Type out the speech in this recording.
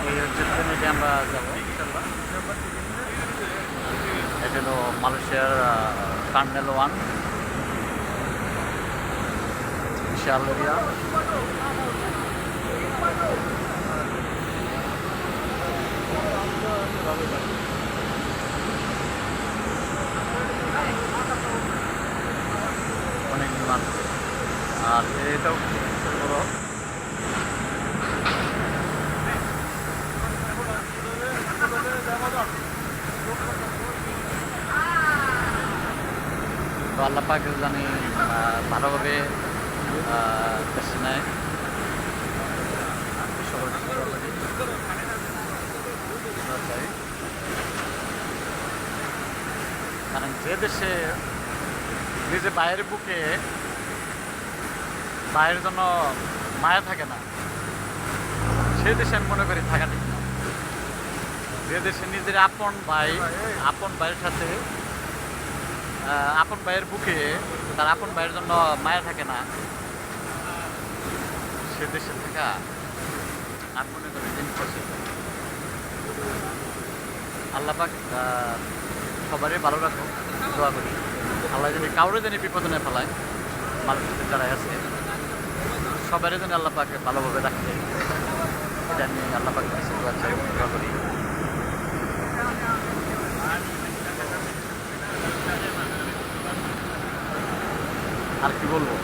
এই হচ্ছে ট্রেনে আমরা যাবো ইনশাল্লাহ। এটা হলো মালয়েশিয়ার টার্মিনাল 1, বিশাল এরিয়া। অনেক বিমান, আর এটাও বড়। তো আল্লাহ পাক জানি ভালোভাবে দেশে নেয়। কারণ যে দেশে নিজে বাইরের বুকে বাইরের জন্য মায়া থাকে না, সে দেশে আমি মনে করি থাকা ঠিক না। যে দেশে নিজের আপন ভাইয়ের সাথে আপন ভাইয়ের বুকে তার আপন ভাইয়ের জন্য মায়া থাকে না, সে দেশে থাকা আমি মনে করি ইম্পসিবল। আল্লাহ পাক সবারই ভালো রাখুক, দোয়া করি। আল্লাহ যদি কাউরে জানি বিপদে না ফেলায়, মানুষদের যারা আছে সবারই যেন আল্লাহ পাকে ভালোভাবে রাখতে, এটা আমি আল্লাহ পাকের কাছে দোয়া করি। আর কি বলবো।